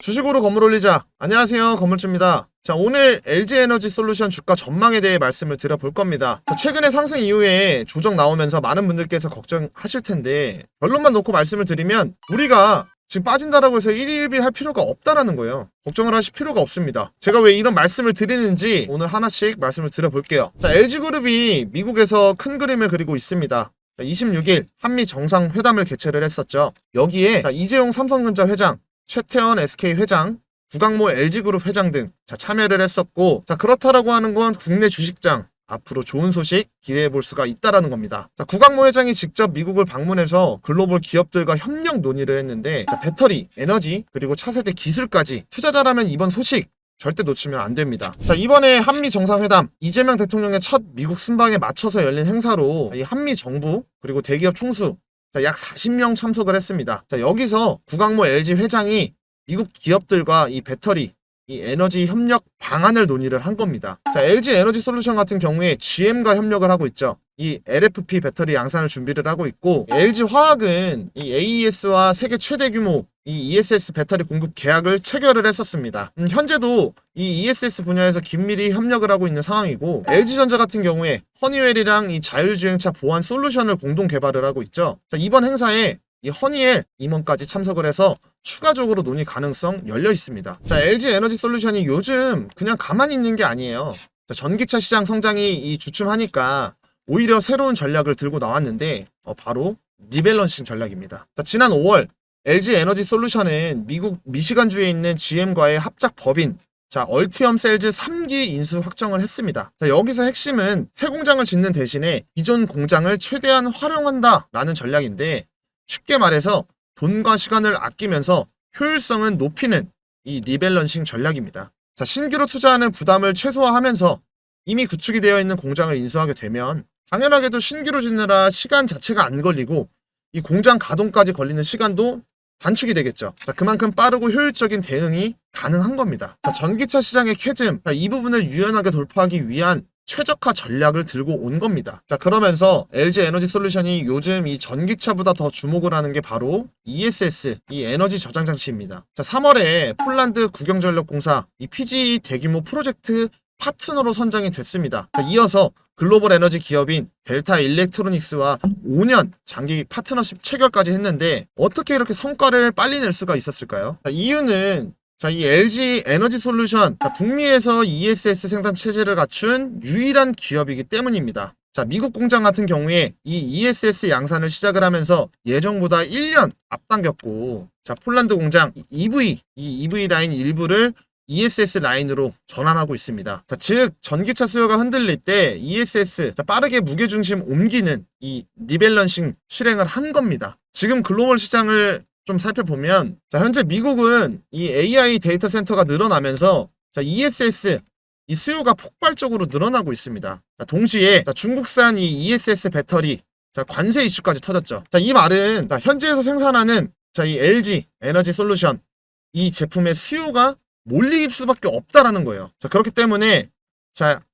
주식으로 건물 올리자. 안녕하세요, 건물주입니다. 자, 오늘 LG에너지솔루션 주가 전망에 대해 말씀을 드려볼 겁니다. 자, 최근에 상승 이후에 조정 나오면서 많은 분들께서 걱정하실 텐데 결론만 놓고 말씀을 드리면 우리가 지금 빠진다라고 해서 1일 1비 할 필요가 없다라는 거예요. 걱정을 하실 필요가 없습니다. 제가 왜 이런 말씀을 드리는지 오늘 하나씩 말씀을 드려볼게요. 자, LG그룹이 미국에서 큰 그림을 그리고 있습니다. 26일 한미 정상회담을 개최를 했었죠. 여기에 이재용 삼성전자 회장, 최태원 SK 회장, 구강모 LG그룹 회장 등 참여를 했었고, 그렇다라고 하는 건 국내 주식장 앞으로 좋은 소식 기대해 볼 수가 있다라는 겁니다. 구강모 회장이 직접 미국을 방문해서 글로벌 기업들과 협력 논의를 했는데, 배터리, 에너지, 그리고 차세대 기술까지 투자자라면 이번 소식 절대 놓치면 안 됩니다. 이번에 한미 정상회담, 이재명 대통령의 첫 미국 순방에 맞춰서 열린 행사로 이 한미 정부 그리고 대기업 총수 약 40명 참석을 했습니다. 여기서 구강모 LG 회장이 미국 기업들과 이 배터리, 이 에너지 협력 방안을 논의를 한 겁니다. LG 에너지 솔루션 같은 경우에 GM과 협력을 하고 있죠. 이 LFP 배터리 양산을 준비를 하고 있고, LG 화학은 이 AES와 세계 최대 규모 이 ESS 배터리 공급 계약을 체결을 했었습니다. 현재도 이 ESS 분야에서 긴밀히 협력을 하고 있는 상황이고, LG전자 같은 경우에 허니웰이랑 이 자율주행차 보안 솔루션을 공동 개발을 하고 있죠. 이번 행사에 이 허니웰 임원까지 참석을 해서 추가적으로 논의 가능성 열려 있습니다. LG 에너지 솔루션이 요즘 그냥 가만히 있는 게 아니에요. 전기차 시장 성장이 이 주춤하니까 오히려 새로운 전략을 들고 나왔는데 바로 리밸런싱 전략입니다. 지난 5월 LG 에너지 솔루션은 미국 미시간주에 있는 GM과의 합작 법인 얼티엄 셀즈 3기 인수 확정을 했습니다. 여기서 핵심은 새 공장을 짓는 대신에 기존 공장을 최대한 활용한다라는 전략인데, 쉽게 말해서 돈과 시간을 아끼면서 효율성은 높이는 이 리밸런싱 전략입니다. 신규로 투자하는 부담을 최소화하면서 이미 구축이 되어 있는 공장을 인수하게 되면 당연하게도 신규로 짓느라 시간 자체가 안 걸리고 이 공장 가동까지 걸리는 시간도 단축이 되겠죠. 그만큼 빠르고 효율적인 대응이 가능한 겁니다. 전기차 시장의 캐즘, 이 부분을 유연하게 돌파하기 위한 최적화 전략을 들고 온 겁니다. 그러면서 LG 에너지 솔루션이 요즘 이 전기차보다 더 주목을 하는 게 바로 ESS, 이 에너지 저장 장치입니다. 3월에 폴란드 국영전력공사 이 PGE 대규모 프로젝트 파트너로 선정이 됐습니다. 이어서 글로벌 에너지 기업인 델타 일렉트로닉스와 5년 장기 파트너십 체결까지 했는데, 어떻게 이렇게 성과를 빨리 낼 수가 있었을까요? 이유는 이 LG 에너지 솔루션, 북미에서 ESS 생산 체제를 갖춘 유일한 기업이기 때문입니다. 미국 공장 같은 경우에 이 ESS 양산을 시작을 하면서 예정보다 1년 앞당겼고, 폴란드 공장 이 EV 라인 일부를 ESS 라인으로 전환하고 있습니다. 즉 전기차 수요가 흔들릴 때 ESS 빠르게 무게중심 옮기는 이 리밸런싱 실행을 한 겁니다. 지금 글로벌 시장을 좀 살펴보면 현재 미국은 이 AI 데이터 센터가 늘어나면서 ESS 이 수요가 폭발적으로 늘어나고 있습니다. 동시에 중국산 이 ESS 배터리 관세 이슈까지 터졌죠. 이 말은 현지에서 생산하는 이 LG 에너지 솔루션 이 제품의 수요가 몰릴 수밖에 없다라는 거예요. 그렇기 때문에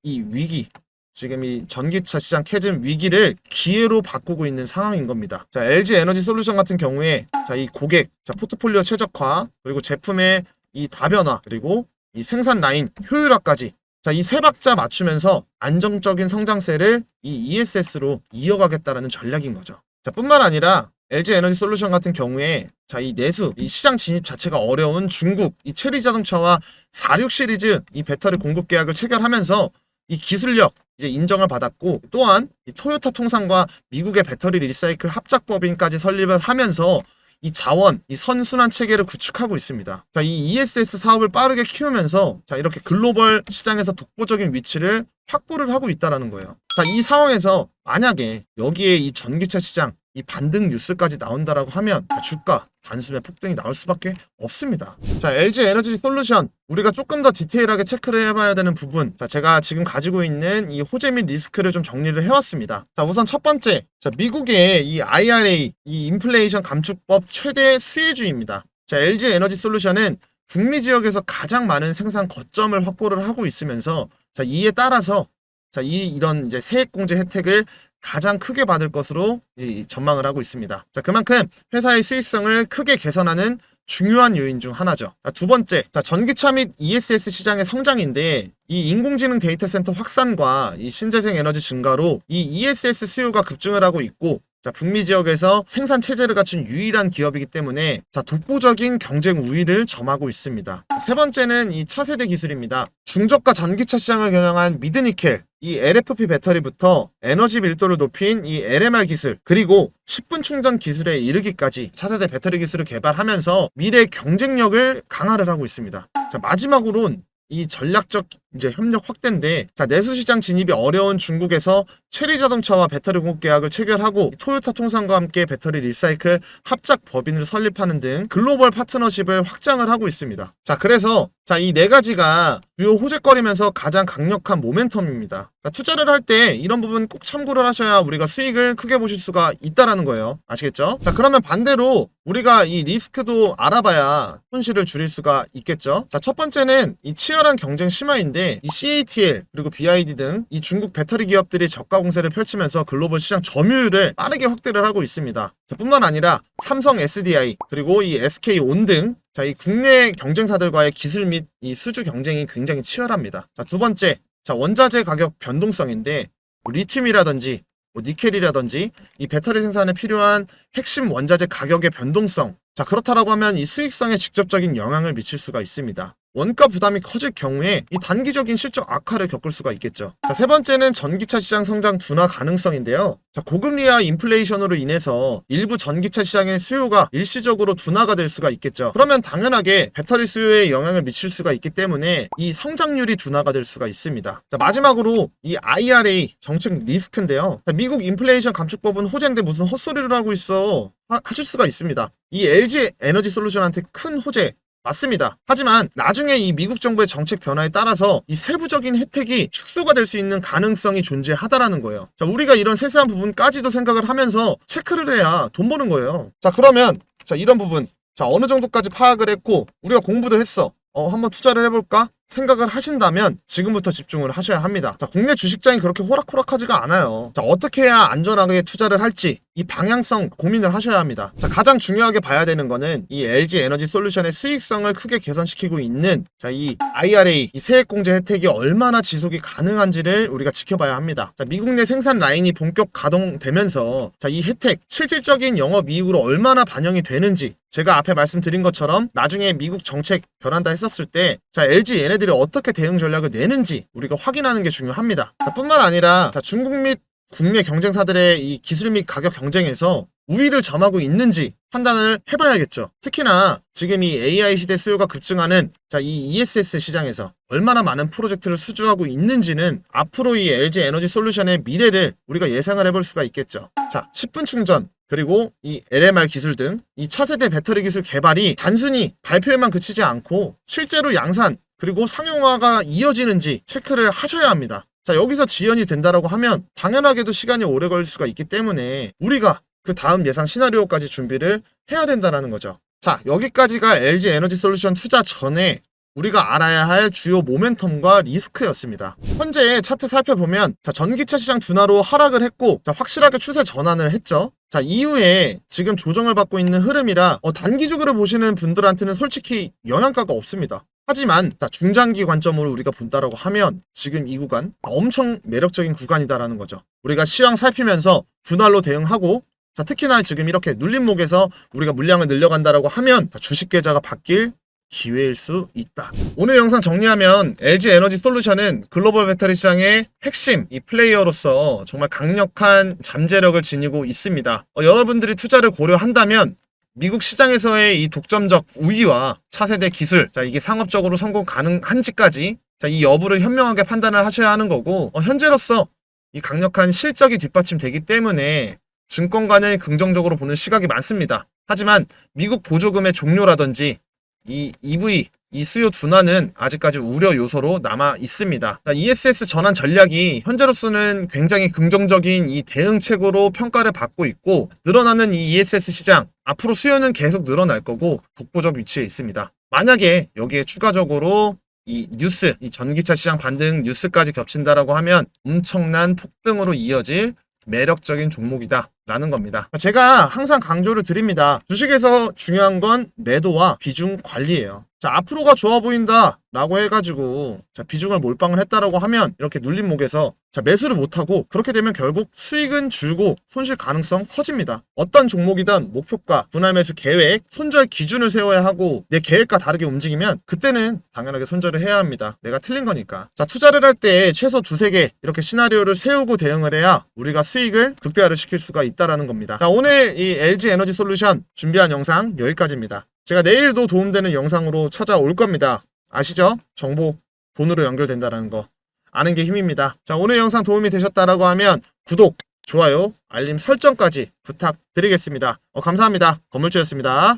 이 위기, 지금 이 전기차 시장 캐즘 위기를 기회로 바꾸고 있는 상황인 겁니다. LG 에너지 솔루션 같은 경우에 이 고객, 포트폴리오 최적화, 그리고 제품의 이 다변화, 그리고 이 생산 라인 효율화까지 이 세 박자 맞추면서 안정적인 성장세를 이 ESS로 이어가겠다라는 전략인 거죠. 뿐만 아니라 LG 에너지 솔루션 같은 경우에 이 내수, 이 시장 진입 자체가 어려운 중국 이 체리 자동차와 46 시리즈 이 배터리 공급 계약을 체결하면서 이 기술력 이제 인정을 받았고, 또한 이 토요타 통상과 미국의 배터리 리사이클 합작 법인까지 설립을 하면서 이 자원, 이 선순환 체계를 구축하고 있습니다. 이 ESS 사업을 빠르게 키우면서 이렇게 글로벌 시장에서 독보적인 위치를 확보를 하고 있다라는 거예요. 이 상황에서 만약에 여기에 이 전기차 시장 이 반등 뉴스까지 나온다라고 하면 주가 단숨에 폭등이 나올 수밖에 없습니다. LG 에너지 솔루션 우리가 조금 더 디테일하게 체크를 해봐야 되는 부분, 제가 지금 가지고 있는 이 호재 및 리스크를 좀 정리를 해왔습니다. 우선 첫 번째, 미국의 이 IRA 이 인플레이션 감축법 최대 수혜주입니다. LG 에너지 솔루션은 북미 지역에서 가장 많은 생산 거점을 확보를 하고 있으면서 이에 따라서 이런 이제 세액공제 혜택을 가장 크게 받을 것으로 전망을 하고 있습니다. 그만큼 회사의 수익성을 크게 개선하는 중요한 요인 중 하나죠. 자, 두 번째, 자, 전기차 및 ESS 시장의 성장인데 이 인공지능 데이터 센터 확산과 이 신재생 에너지 증가로 이 ESS 수요가 급증을 하고 있고, 자, 북미 지역에서 생산 체제를 갖춘 유일한 기업이기 때문에 자, 독보적인 경쟁 우위를 점하고 있습니다. 세 번째는 이 차세대 기술입니다. 중저가 전기차 시장을 겨냥한 미드니켈, 이 LFP 배터리부터 에너지 밀도를 높인 이 LMR 기술, 그리고 10분 충전 기술에 이르기까지 차세대 배터리 기술을 개발하면서 미래 경쟁력을 강화를 하고 있습니다. 자, 마지막으론 이 전략적 이제 협력 확대인데, 자, 내수 시장 진입이 어려운 중국에서 체리 자동차와 배터리 공급 계약을 체결하고 토요타 통상과 함께 배터리 리사이클 합작 법인을 설립하는 등 글로벌 파트너십을 확장을 하고 있습니다. 자, 그래서 자, 이 네 가지가 주요 호재거리면서 가장 강력한 모멘텀입니다. 자, 투자를 할 때 이런 부분 꼭 참고를 하셔야 우리가 수익을 크게 보실 수가 있다라는 거예요. 아시겠죠? 자, 그러면 반대로 우리가 이 리스크도 알아봐야 손실을 줄일 수가 있겠죠. 자, 첫 번째는 이 치열한 경쟁 심화인데, 이 CATL 그리고 BYD 등 이 중국 배터리 기업들이 저가 공세를 펼치면서 글로벌 시장 점유율을 빠르게 확대를 하고 있습니다. 자, 뿐만 아니라 삼성 SDI 그리고 이 SK온 등 자, 이 국내 경쟁사들과의 기술 및 이 수주 경쟁이 굉장히 치열합니다. 자, 두 번째, 자, 원자재 가격 변동성인데, 뭐 리튬이라든지 뭐 니켈이라든지 이 배터리 생산에 필요한 핵심 원자재 가격의 변동성. 자, 그렇다라고 하면 이 수익성에 직접적인 영향을 미칠 수가 있습니다. 원가 부담이 커질 경우에 이 단기적인 실적 악화를 겪을 수가 있겠죠. 자, 세 번째는 전기차 시장 성장 둔화 가능성인데요. 자, 고금리와 인플레이션으로 인해서 일부 전기차 시장의 수요가 일시적으로 둔화가 될 수가 있겠죠. 그러면 당연하게 배터리 수요에 영향을 미칠 수가 있기 때문에 이 성장률이 둔화가 될 수가 있습니다. 자, 마지막으로 이 IRA 정책 리스크인데요. 자, 미국 인플레이션 감축법은 호재인데 무슨 헛소리를 하고 있어 하실 수가 있습니다. 이 LG 에너지 솔루션한테 큰 호재 맞습니다. 하지만 나중에 이 미국 정부의 정책 변화에 따라서 이 세부적인 혜택이 축소가 될 수 있는 가능성이 존재하다라는 거예요. 자, 우리가 이런 세세한 부분까지도 생각을 하면서 체크를 해야 돈 버는 거예요. 자, 그러면 자, 이런 부분, 자, 어느 정도까지 파악을 했고 우리가 공부도 했어. 한번 투자를 해볼까? 생각을 하신다면 지금부터 집중을 하셔야 합니다. 자, 국내 주식장이 그렇게 호락호락하지가 않아요. 자, 어떻게 해야 안전하게 투자를 할지 이 방향성 고민을 하셔야 합니다. 자, 가장 중요하게 봐야 되는 거는 이 LG 에너지 솔루션의 수익성을 크게 개선시키고 있는 자, 이 IRA 이 세액공제 혜택이 얼마나 지속이 가능한지를 우리가 지켜봐야 합니다. 자, 미국 내 생산 라인이 본격 가동되면서 자, 이 혜택 실질적인 영업이익으로 얼마나 반영이 되는지, 제가 앞에 말씀드린 것처럼 나중에 미국 정책 변한다 했었을 때 자, LG 얘네들이 어떻게 대응 전략을 내는지 우리가 확인하는 게 중요합니다. 자, 뿐만 아니라 자, 중국 및 국내 경쟁사들의 이 기술 및 가격 경쟁에서 우위를 점하고 있는지 판단을 해봐야겠죠. 특히나 지금 이 AI 시대 수요가 급증하는 자, 이 ESS 시장에서 얼마나 많은 프로젝트를 수주하고 있는지는 앞으로 이 LG 에너지 솔루션의 미래를 우리가 예상을 해볼 수가 있겠죠. 자, 10분 충전 그리고 이 LMR 기술 등 이 차세대 배터리 기술 개발이 단순히 발표에만 그치지 않고 실제로 양산 그리고 상용화가 이어지는지 체크를 하셔야 합니다. 자, 여기서 지연이 된다라고 하면 당연하게도 시간이 오래 걸릴 수가 있기 때문에 우리가 그 다음 예상 시나리오까지 준비를 해야 된다는 거죠. 자, 여기까지가 LG 에너지 솔루션 투자 전에 우리가 알아야 할 주요 모멘텀과 리스크였습니다. 현재 차트 살펴보면 자, 전기차 시장 둔화로 하락을 했고 자, 확실하게 추세 전환을 했죠. 자, 이후에 지금 조정을 받고 있는 흐름이라 단기적으로 보시는 분들한테는 솔직히 영향가가 없습니다. 하지만 자, 중장기 관점으로 우리가 본다라고 하면 지금 이 구간 엄청 매력적인 구간이다라는 거죠. 우리가 시황 살피면서 분할로 대응하고 자, 특히나 지금 이렇게 눌림목에서 우리가 물량을 늘려간다라고 하면 주식 계좌가 바뀔 기회일 수 있다. 오늘 영상 정리하면 LG 에너지 솔루션은 글로벌 배터리 시장의 핵심 이 플레이어로서 정말 강력한 잠재력을 지니고 있습니다. 여러분들이 투자를 고려한다면 미국 시장에서의 이 독점적 우위와 차세대 기술, 자, 이게 상업적으로 성공 가능한지까지 자, 이 여부를 현명하게 판단을 하셔야 하는 거고 현재로서 이 강력한 실적이 뒷받침되기 때문에 증권가는 긍정적으로 보는 시각이 많습니다. 하지만 미국 보조금의 종료라든지 이 EV, 이 수요 둔화는 아직까지 우려 요소로 남아 있습니다. ESS 전환 전략이 현재로서는 굉장히 긍정적인 이 대응책으로 평가를 받고 있고 늘어나는 이 ESS 시장 앞으로 수요는 계속 늘어날 거고 독보적 위치에 있습니다. 만약에 여기에 추가적으로 이 뉴스, 이 전기차 시장 반등 뉴스까지 겹친다라고 하면 엄청난 폭등으로 이어질 매력적인 종목이다 라는 겁니다. 제가 항상 강조를 드립니다. 주식에서 중요한 건 매도와 비중 관리예요. 자, 앞으로가 좋아 보인다 라고 해가지고 자, 비중을 몰빵을 했다라고 하면 이렇게 눌린 목에서 자, 매수를 못하고 그렇게 되면 결국 수익은 줄고 손실 가능성 커집니다. 어떤 종목이든 목표가, 분할 매수 계획, 손절 기준을 세워야 하고 내 계획과 다르게 움직이면 그때는 당연하게 손절을 해야 합니다. 내가 틀린 거니까. 자, 투자를 할 때 최소 두세 개 이렇게 시나리오를 세우고 대응을 해야 우리가 수익을 극대화를 시킬 수가 있다라는 겁니다. 자, 오늘 이 LG 에너지 솔루션 준비한 영상 여기까지입니다. 제가 내일도 도움되는 영상으로 찾아올 겁니다. 아시죠? 정보 돈으로 연결된다는 거. 아는 게 힘입니다. 자, 오늘 영상 도움이 되셨다라고 하면 구독, 좋아요, 알림 설정까지 부탁드리겠습니다. 감사합니다. 건물주였습니다.